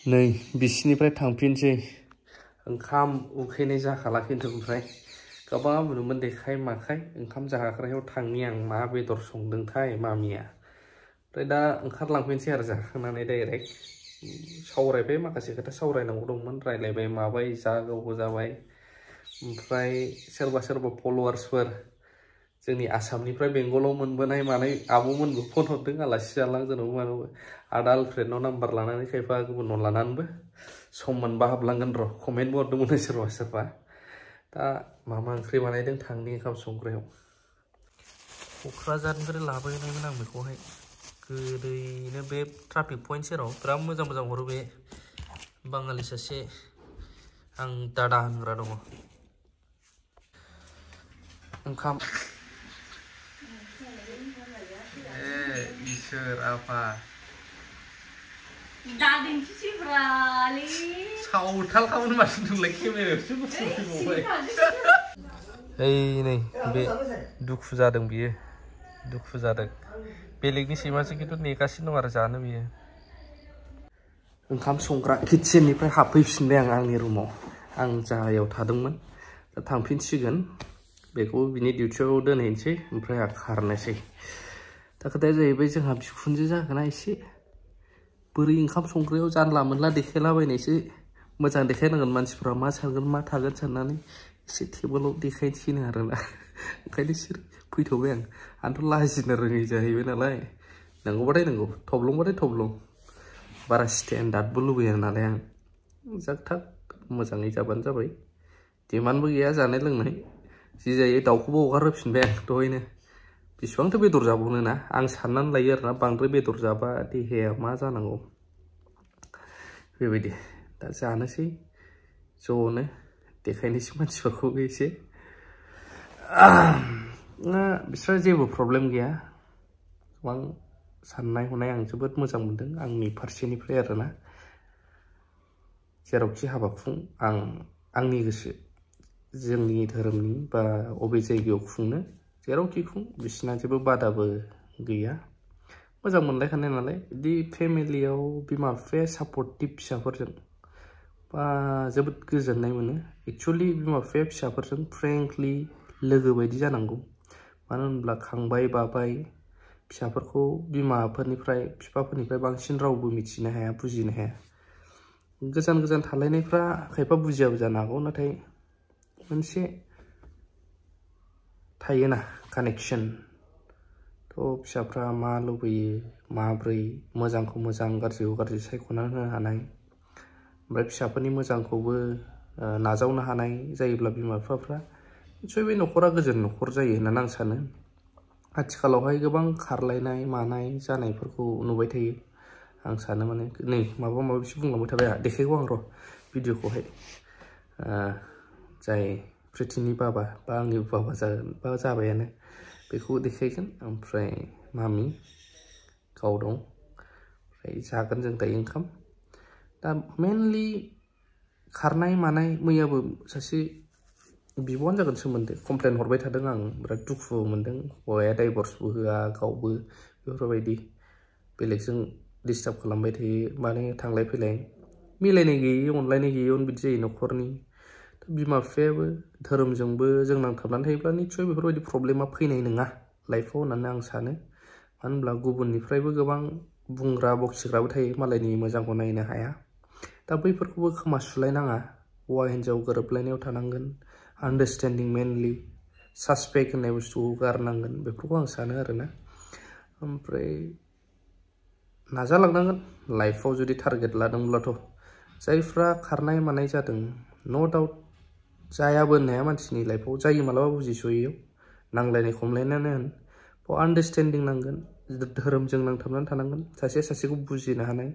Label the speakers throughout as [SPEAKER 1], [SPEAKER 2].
[SPEAKER 1] नै बिसिनिफ्राय थांफिनसै ओंखाम उखैनाय जाखाला खिन्थु ओमफ्राय गोबां बुंदोंमोन देखाय माखाय ओंखाम जाग्रायाव थांनि आं मा बेदर संदोंथाय मामिया ओमफ्राय दा ओंखारलांफिनसै आरो जाखांनानै डाइरेक्ट सावरायबाय माखासे खोथा सावरायनांगौ दंमोन रायलायबाय माबाय जा गोबाव जाबाय ओमफ्राय सोरबा सोरबा फलोवार्सफोर जोंनि आसामनिफ्राय बेंगलाव मोनबोनाय मानाय आब'मोनबो फन हरदों आलासि जालां जोंनावबो मानावबो आदा आलफ्रेडनाव नाम्बार लानानै खायफा गुबुनाव लानानैबो सम मोनबा हाबलांगोन र' कमेन्टबो हरदोंमोन सोरबा सोरबा दा मा ओंख्रि बानायदों थांनि ओंखाम संग्रायाव क'क्राझारनिफ्राय लाबोनायमोन आं बेखौहाय गोदैनो बे ट्राफिक पइन्ट सेराव बिराद मोजां मोजां हरो बे बाङालि सासे आं दादा होनग्रा दङ ओंखाम इसोर आफा सावथाल खामोन माथो नोंलाय केमेरायावसो गुफुरबाय ओइ नै बे दुखु जादों बियो दुखु जादों बेलेगनि सैमासो खिन्थु नेगासिनो दं आरो जानो बियो ओंखाम संग्रा किटचेननिफ्राय हाबफैफिनबाय आं आंनि रुमाव आं जायाव थादोंमोन दा थांफिनसिगोन बेखौ बिनि डिउटियाव दोनहैनोसै ओमफ्राय आं खारनोसै दा खोथाया जाहैबाय जोंहा बिखुनजो जागोना एसे बोरै ओंखाम संग्रायाव जानला मोनला देखायलाबायनायसो मोजां देखायनांगोन मानसिफ्रा मा सानगोन मा थागोन साननानै एसे टेबोलाव देखायनोसैनो आरोना ओंखायनो सिरि फैथ'बाय आंथ' लाजिनो रोङै जाहैबाय नालाय नंगौबाथाय नंगौ थब्लंबाथाय थब्लं बारा स्टेन्डार्डबो लुबैया नालाय आं जाक थाक मोजाङै जाबानो जाबाय डिमान्डबो गैया जानाय लोंनाय जि जायो दाउखौबो हगारहोफिनबाय आं दहायनो बेसेबांथो बेदर जाबावनो ना आं साननानै लायो आरोना बांद्राय बेदर जाबा देहाया मा जानांगौ बेबायदि दा जानोसै ज'नो देखायनोसै मानसिफोरखौबो एसे बिस्रा जेबो प्रब्लेम गैया गोबां साननाय हनाय आं जोबोद मोजां मोनदों आंनि फारसेनिफ्राय आरोना जेरावखि हाबा खुं आंनि गोसो जोंनि धोरोमनि बा अबे जायगायाव खुंनो जेरावखि खुं बिसिना जेबो बादाबो गैया मोजां मोनलायखानाय नालाय बिदि फेमिलियाव बिमा बिफाया सापर्टिभ फिसाफोरजों बा जोबोद गोजोननाय मोनो एक्चुवेलि बिमा बिफाया फिसाफोरजों फ्रेंकलि लोगो बायदि जानांगौ मानो होनब्ला खांबाय बाबाय फिसाफोरखौ बिमाफोरनिफ्राय बिफाफोरनिफ्राय बांसिन रावबो मिथिनो हाया बुजिनो हाया गोजान गोजान थालायनायफ्रा खायफा बुजियाबो जानो हागौ नाथाय मोनसे थायोना कानेक्सन थ' फिसाफ्रा मा लुबैयो माब्रै मोजांखौ मोजां गाज्रिखौ गाज्रि सायख'नानै होनो हानाय ओमफ्राय फिसाफोरनि मोजांखौबो नाजावनो हानाय जायोब्ला बिमा बिफाफ्रा निसय बे न'खरा गोजोन न'खर जायो होननानै आं सानो आथिखालावहाय गोबां खारलायनाय मानाय जानायफोरखौ नुबाय थायो आं सानो माने नै माबा माबिसो बुंलांबाय थाबाय आंहा देखायगौ आं र' भिडिअखौहाय जाय प्रिथिनि बाबा बा आंनि बाबा जागोन बा जाबायानो बेखौ देखायगोन ओमफ्राय मामि गाव दं ओमफ्राय जागोन जों दायो ओंखाम दा मेनलि खारनाय मानाय मैयाबो सासे बिब'आनो जागोन सोमोन्दो कमप्लेन हरबाय थादों आं बिराद दुखु मोनदों हौवाया डाइभर्सबो होआ गावबो बेफोरबायदि बेलेगजों डिस्टार्ब खालामबाय थायो माने थांलाय फैलाय मिलायनाय गैयै अनलायनाय गैयैयावनो बिदि जायो न'खरनि बिमा बिफायाबो धोरोमजोंबो जों नांथाबनानै थायोब्ला निसय बेफोरबायदि प्रब्लेमा फैनाय नङा लाइफआव होननानै आं सानो मानो होनब्ला गुबुननिफ्रायबो गोबां बुंग्रा बखिग्राबो थायो मालायनि मोजांखौ नायनो हाया दा बैफोरखौबो खोमा सुलायनाङा हौवा हिन्जाव गोरोबलायनायाव थानांगोन आन्डारस्टेन्डिं मेनलि सासपेक्ट होननाय बुस्थुखौ गारनांगोन बेफोरखौ आं सानो आरोना ओमफ्राय नाजालांनांगोन लाइफआव जुदि टारगेट लादोंब्लाथ' जायफ्रा खारनाय मानाय जादों न' डाउट जायाबो होननाया मानसिनि लाइफआव जायो मालाबा बुजिस'यैयाव नांलायनाय खमलायनायानो होन बाव आन्डारस्टेन्डिं नांगोन धोरोमजों नांथाबनानै थानांगोन सासे सासेखौ बुजिनो हानाय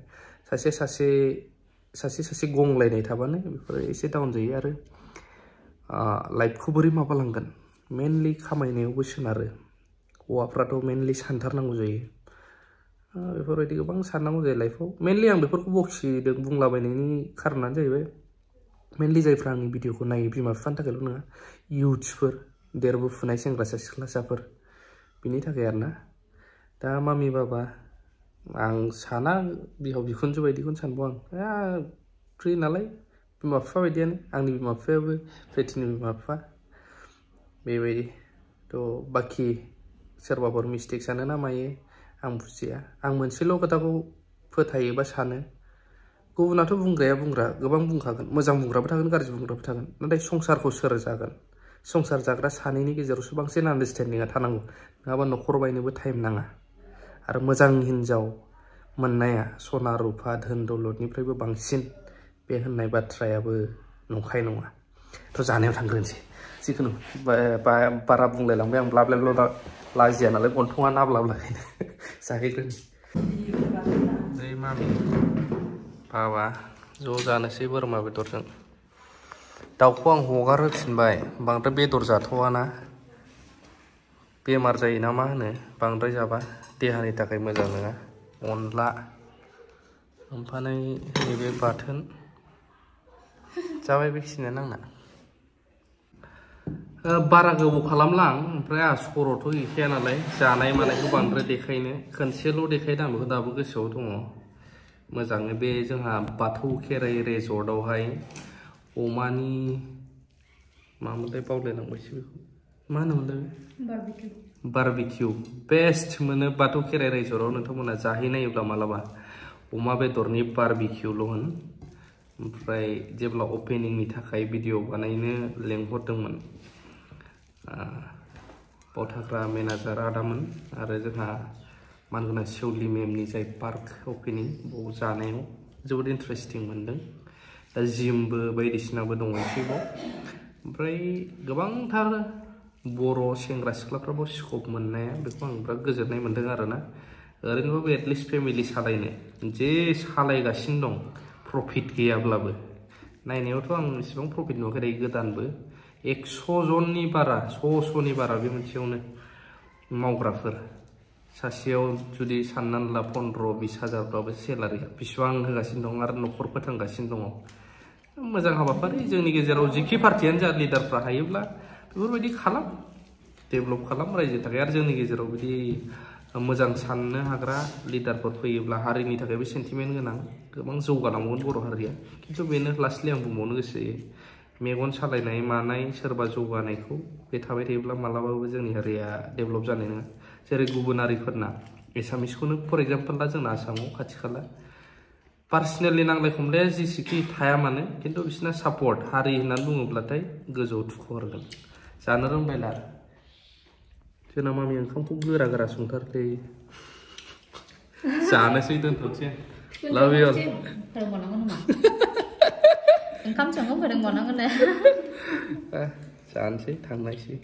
[SPEAKER 1] सासे गंलायनाय थाबानो बेफोरो एसे डाउन जायो आरो लाइफखौ बोरै माबालांगोन मेनलि खामायनायावबो सोनारो हौवाफ्राथ' मेनलि सानथारनांगौ जायो बेफोरबायदि गोबां साननांगौ जायो लाइफआव मेनलि आं बेफोरखौ बखिदों बुंलाबायनायनि खारनानो जाहैबाय मेनलि जायफ्रा आंनि भिडिअखौ नायो बिमा बिफानि थाखायल' नङा इयुथ्सफोर देरबोफुनाय सेंग्रासा सिख्लासाफोर बिनि थाखाय आरोना दा मामि बाबा आं साना बिहाव बिखुनजो बायदिखौनो सानबाव आं फ्रि नालाय बिमा बिफा बायदियानो आंनि बिमा बिफायाबो प्रिथिनि बिमा बिफा बेबायदि थ' बाखि सोरबाफोर मिस्टेक सानो ना मायो आं बुजिया आं मोनसेल' खोथाखौ फोथायो बा सानो गुबुनाथ' बुंग्राया बुंग्रा गोबां बुंखागोन मोजां बुंग्राबो थागोन गाज्रि बुंग्राबो थागोन नाथाय संसारखौ सोर जागोन संसार जाग्रा सानैनि गेजेरावसो बांसिन आन्डारस्टेन्डिंआ थानांगौ नङाबा न'खर बायनोबो टाइम नाङा आरो मोजां हिन्जाव मोननाया सना रुफा धोन दौलतनिफ्रायबो बांसिन बे होननाय बाथ्रायाबो नंखाय नङा थ' जानायाव थांग्रोनोसै जिखुनु बारा बुंलायलांबाय आं ब्ला लाजिया नालाय गन्थङा नाब्लाब्लाखायनो जाहैग्रोनोसै नै मामि बाबा ज' जानोसै बोरमा बेदरजों दाउखौ आं हगारहोफिनबाय बांद्राय बेदर जाथ'वाना बेमार जायो ना मा होनो बांद्राय जाबा देहानि थाखाय मोजां नङा अनला ओमफ्राय नैबे बाथोन जाबाय बेखिनियानो आंना बारा गोबाव खालामला आं ओमफ्राय आंहा सर'थ' गैखाया नालाय जानाय मानायखौ बांद्राय देखायनो खनसेल' देखायदों आं बेखौ दाबो गोसोआव दङ मोजाङै बे जोंहा बाथौ खेराइ रेजर्टआवहाय अमानि मामोनलाय बावलायलांबायसो बेखौ मा होनोमोनलाय बारबिकिउ बेस्ट मोनो बाथौ खेराइ रेजर्टआव नोंथांमोना जाहैनायोब्ला मालाबा अमा बेदरनि बारबिकिउल' होन ओमफ्राय जेब्ला अपेनिंनि थाखाय भिडिअ बानायनो लेंहरदोंमोन बावथाग्रा मेनेजार आदामोन आरो जोंहा मानगोनां सेवलि मेमनि जाय पार्क अपेनिं बाव जानायाव जोबोद इन्टारेस्टिं मोनदों दा जिमबो बायदिसिनाबो दङ एसेबाव ओमफ्राय गोबांथार बर' सेंग्रा सिख्लाफ्राबो स्कप मोननाया बेखौ आं बिराद गोजोननाय मोन्दों आरोना ओरैनोबाबो एटलिस्ट फेमिलि सालायनो जे सालायगासिनो दं प्रफिट गैयाब्लाबो नायनायावथ' आं इसेबां प्रफिट नुवाखै गोदानबो 100 जननि बारा 100नि बारा बे मोनसेयावनो मावग्राफोर सासेयाव जुदि साननानै ला 15-20 हाजारब्लाबो सेलारिया बेसेबां होगासिनो दं आरो न'खर फोथांगासिनो दङ मोजां हाबाफारि जोंनि गेजेराव जिखि पार्टियानो जा लिडारफ्रा हायोब्ला बेफोरबायदि खालाम डेभेलप खालाम रायजोनि थाखाय आरो जोंनि गेजेराव बिदि मोजां साननो हाग्रा लिडारफोर फैयोब्ला हारिनि थाखायबो सेन्टिमेन्ट गोनां गोबां जौगालांगोन बर' हारिया खिन्थु बेनो लास्टलि आं बुंबावनो गोसो मेगन सालायनाय मानाय सोरबा जौगानायखौ बे थाबाय थायोब्ला मालाबाबो जोंनि हारिया डेभेलप जानाय नङा जेरै गुबुन हारिफोरना एसामिसखौनो फर एग्जाम्पल दा जोंना आसामाव खाथि खाला पार्सनेलि नांलाय खमलाया जेसेखि थाया मानो खिन्थु बिसोरना सापर्ट हारि होननानै बुङोब्लाथाय गोजौआव थुखोहरगोन जानो रोंबायला जोंना मामि ओंखामखौ गोरा गोरा संथारलै जानोसै दोनथ'सै लाभ इउ
[SPEAKER 2] ओंखाम संनो फोरोंबावनांगोन जानोसै
[SPEAKER 1] थांनायसै